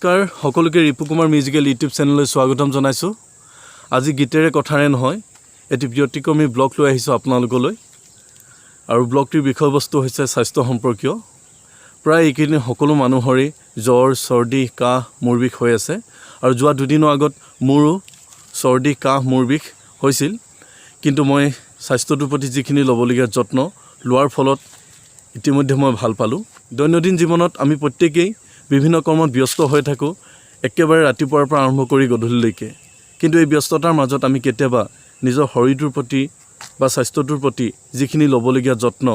নমস্কাৰ সকলোকে ৰিপু Kumar musical YouTube চেনেললৈ স্বাগতম জনাইছোঁ। আজি গীতেৰে কথাৰে নহয় এটি ব্যতিক্ৰমী ব্লগ লৈ আহিছোঁ আপোনালোকলৈ। আৰু ব্লগটিৰ বিষয়বস্তু হৈছে স্বাস্থ্য সম্পৰ্কীয়। প্ৰায় এইকেইদিন সকলো মানুহৰে জ্বৰ, চৰ্দি, কাহ, মূৰ বিষ হৈ আছে। আৰু যোৱা দুদিনৰ আগত মোৰো চৰ্দি, কাহ, মূৰ বিষ হৈছিল। কিন্তু মই স্বাস্থ্যটোৰ প্ৰতি যিখিনি ল'বলগীয়া যত্ন লোৱাৰ ফলত ইতিমধ্যে মই ভাল পালোঁ। দৈনন্দিন জীৱনত আমি প্ৰত্যেকেই বিভিন্ন কৰ্মত ব্যস্ত হৈ থাকোঁ, একেবাৰে ৰাতিপুৱাৰ পৰা আৰম্ভ কৰি গধূলিলৈকে। কিন্তু এই ব্যস্ততাৰ মাজত আমি কেতিয়াবা নিজৰ শৰীৰটোৰ প্ৰতি বা স্বাস্থ্যটোৰ প্ৰতি যিখিনি ল'বলগীয়া যত্ন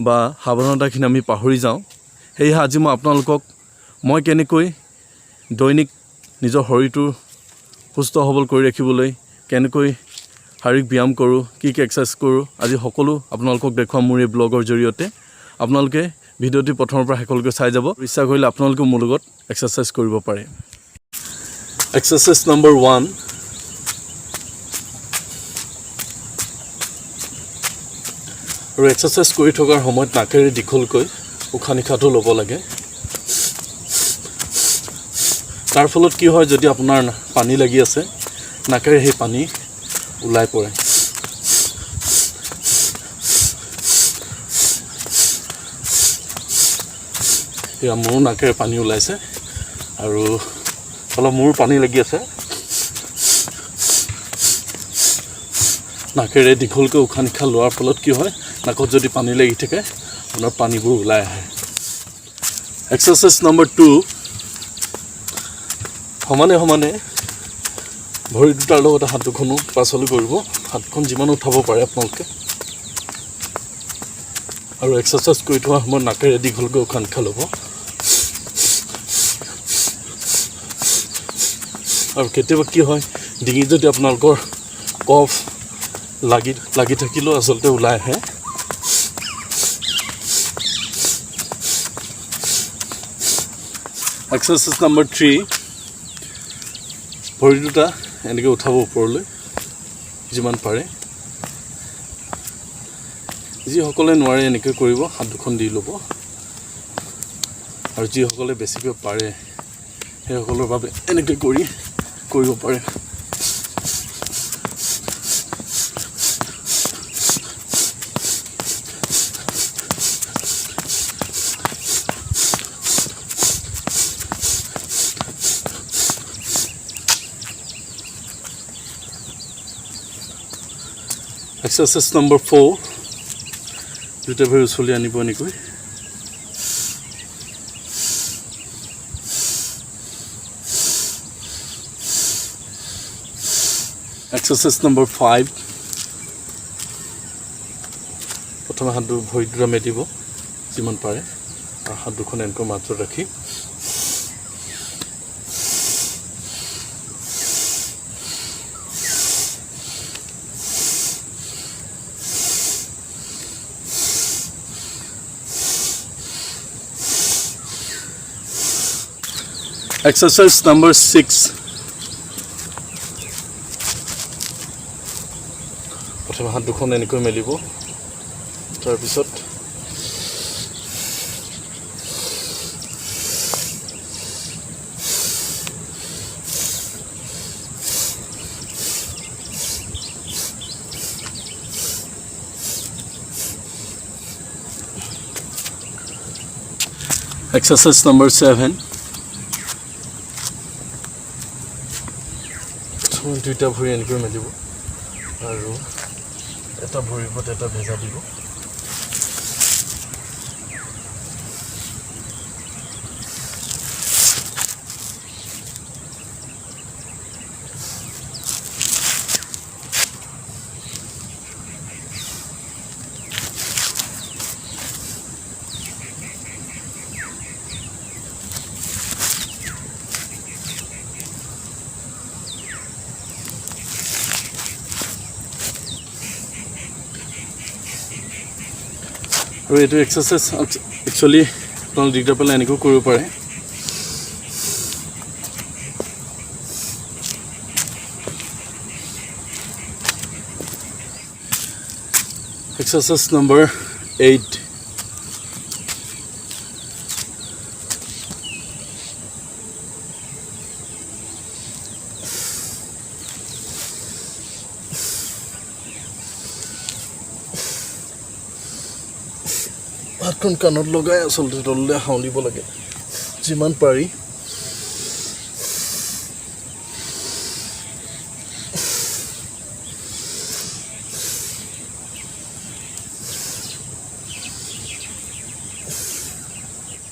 বা সাৱধানতাখিনি আমি পাহৰি যাওঁ। সেয়েহে আজি মই আপোনালোকক মই কেনেকৈ দৈনিক নিজৰ শৰীৰটো সুস্থ সবল কৰি ৰাখিবলৈ কেনেকৈ শাৰীৰিক ব্যায়াম কৰোঁ, কি এক্সাৰচাইজ কৰোঁ, আজি সকলো আপোনালোকক দেখুৱাম মোৰ এই ব্লগৰ জৰিয়তে। আপোনালোকে ভিডিঅ'টি প্ৰথমৰ পৰা শেষলৈকে চাই যাব। ইচ্ছা কৰিলে আপোনালোকেও মোৰ লগত এক্সাৰচাইজ কৰিব পাৰে। এক্সাৰচাইজ নম্বৰ 1, আৰু এক্সাৰচাইজ কৰি থকাৰ সময়ত নাকেৰে দীঘলকৈ উশাহ নিশাহটো ল'ব লাগে। তাৰ ফলত কি হয়, যদি আপোনাৰ পানী লাগি আছে নাকেৰে সেই পানী ওলাই পৰে। এয়া মোৰো নাকেৰে পানী ওলাইছে আৰু অলপ মোৰো পানী লাগি আছে। নাকেৰে দীঘলকৈ উশাহ নিশাহ লোৱাৰ ফলত কি হয়, নাকত যদি পানী লাগি থাকে আপোনাৰ পানীবোৰ ওলাই আহে। এক্সাৰচাইজ নম্বৰ 2, সমানে সমানে ভৰি দুটাৰ লগতে হাত দুখনো পাছলৈ কৰিব। হাতখন যিমান উঠাব পাৰে আপোনালোকে। আৰু এক্সাৰচাইজ কৰি থোৱাৰ সময়ত নাকেৰে দীঘলকৈ উশাহ নিশাহ ল'ব। আৰু কেতিয়াবা কি হয়, ডিঙিত যদি আপোনালোকৰ কফ লাগি থাকিলেও আচলতে ওলাই আহে। এক্সাৰচাইজ নম্বৰ 3, ভৰি দুটা এনেকৈ উঠাব ওপৰলৈ যিমান পাৰে। যিসকলে নোৱাৰে এনেকৈ কৰিব, হাত দুখন দি ল'ব। আৰু যিসকলে বেছিকৈ পাৰে সেইসকলৰ বাবে এনেকৈ কৰিব পাৰে। এক্সাৰচাইজ নম্বৰ 4, দুটা ভৰি উচলি আনিব এনেকৈ। এক্সাৰচাইজ নম্বৰ 5, প্ৰথমে ভৰি দুটা মেলিব যিমান পাৰে আৰু হাত দুখন এনেকৈ মাজত ৰাখি এক্সাৰচাইজ নম্বৰ 6, প্ৰথমে হাত দুখন এনেকৈ মেলিব, তাৰপিছত এক্সাৰচাইজ নম্বৰ 7, দুইটা ভৰি এনেকৈ মেলিব আৰু এটা ভৰিৰ ওপৰত এটা ভেজা দিব। আৰু এইটো এক্সাৰচাইজ একচুৱেলি আপোনালোকে দিগদাৰ পালে এনেকৈও কৰিব পাৰে। এক্সাৰচাইজ নম্বৰ 8, হাতখন কাণত লগাই আচলতে তললৈ হাউলিব লাগে যিমান পাৰি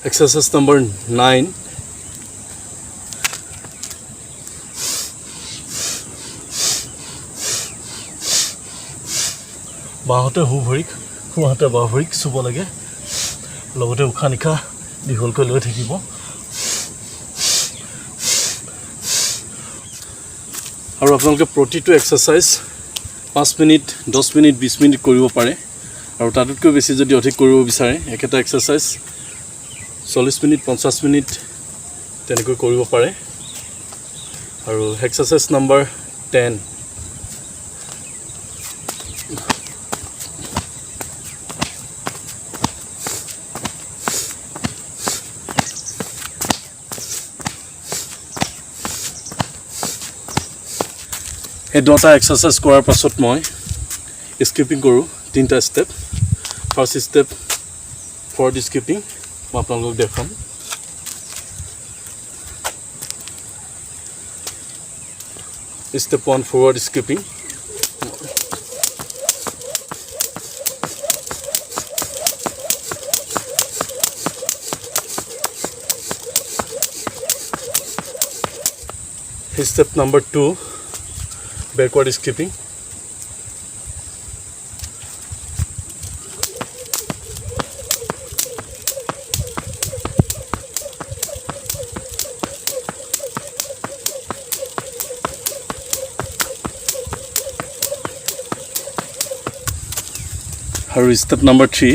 Exercise number 9. বাহতে হু ভৰিক খুহাতে বাহ ভৰিক চুব লাগে লগতে উশাহ নিশাহ দীঘলকৈ লৈ থাকিব আৰু আপোনালোকে প্ৰতিটো এক্সাৰসাইজ 5 মিনিট 10 মিনিট 20 মিনিট কৰিব পাৰে আৰু তাতকৈ বেছি যদি অধিক কৰিব বিচাৰে একেটা এক্সাৰসাইজ 40 মিনিট 50 মিনিট তেনেকৈ কৰিব পাৰে আৰু এক্সাৰসাইজ নম্বৰ 10 এই দুটা এক্সাৰসাইজ কৰাৰ পাছত মই স্কিপিং কৰোঁ তিনটা step first step forward skipping মই আপোনালোকক দেখাম Step 1 forward skipping. Step number 2 backward skipping. আৰু ষ্টেপ নম্বৰ 3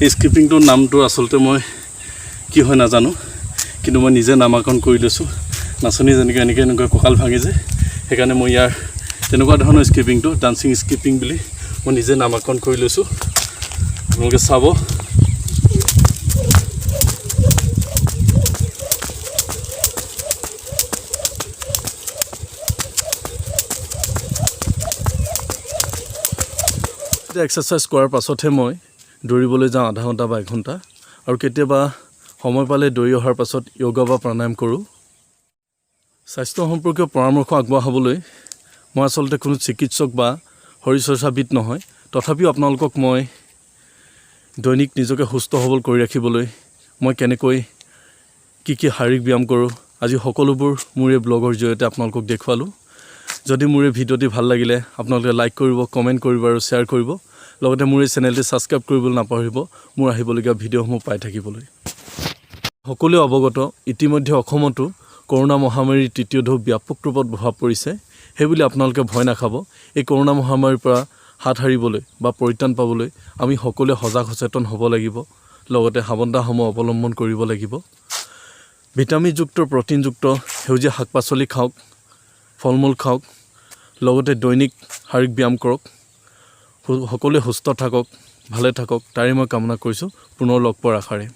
এই স্কিপিংটোৰ নামটো আসলতে মই কি হয় নাজানো কিন্তু মই নিজে নামাকৰণ কৰি লৈছোঁ নাচনি যেনেকৈ এনেকৈ কঁকাল ভাঙে যে সেইকাৰণে মই ইয়াৰ তেনেকুৱা ধৰণৰ স্কিপিংটো ডান্সিং স্কিপিং বুলি মই নিজে নামাকৰণ কৰি লৈছোঁ আপোনালোকে চাব এক্সাৰসাইজ কৰাৰ পাছতহে মই দৌৰিবলৈ যাওঁ আধা ঘণ্টা বা 1 ঘণ্টা আৰু কেতিয়াবা সময় পালে দৌৰি অহাৰ পাছত যোগা বা প্ৰাণায়াম কৰোঁ স্বাস্থ্য সম্পৰ্কীয় পৰামৰ্শ আগবঢ়াবলৈ মই আসলতে কোনো চিকিৎসক বা শৰীৰ চৰ্চাবিদ নহয় তথাপিও আপোনালোকক মই দৈনিক নিজকে সুস্থ সবল কৰি ৰাখিবলৈ মই কেনেকৈ কি শাৰীৰিক ব্যায়াম কৰোঁ আজি সকলোবোৰ মোৰ এই ব্লগৰ জৰিয়তে আপোনালোকক দেখুৱালোঁ যদি মোৰ এই ভিডিঅ'টি ভাল লাগিলে আপোনালোকে লাইক কৰিব কমেণ্ট কৰিব আৰু শ্বেয়াৰ কৰিব লগতে মোৰ এই চেনেলটি সাবস্ক্ৰাইব কৰিবলৈ নাপাহৰিব মোৰ আহিবলগীয়া ভিডিঅ'সমূহ পাই থাকিবলৈ সকলোৱে অৱগত ইতিমধ্যে অসমতো কৰোনা মহামাৰীৰ তৃতীয় ঢৌ ব্যাপক ৰূপত প্ৰভাৱ পৰিছে সেইবুলি আপোনালোকে ভয় নাখাব এই কৰোনা মহামাৰীৰ পৰা হাত সাৰিবলৈ বা পৰিত্ৰাণ পাবলৈ আমি সকলোৱে সজাগ সচেতন হ'ব লাগিব লগতে সাৱধানতাসমূহ অৱলম্বন কৰিব লাগিব ভিটামিনযুক্ত প্ৰটিনযুক্ত সেউজীয়া শাক-পাচলি খাওক ফলমূল খাওক লগতে দৈনিক শাৰীৰিক ব্যায়াম কৰক সকলোৱে সুস্থ থাকক ভালে থাকক তাৰে মই কামনা কৰিছোঁ পুনৰ লগ পোৱাৰ আশাৰে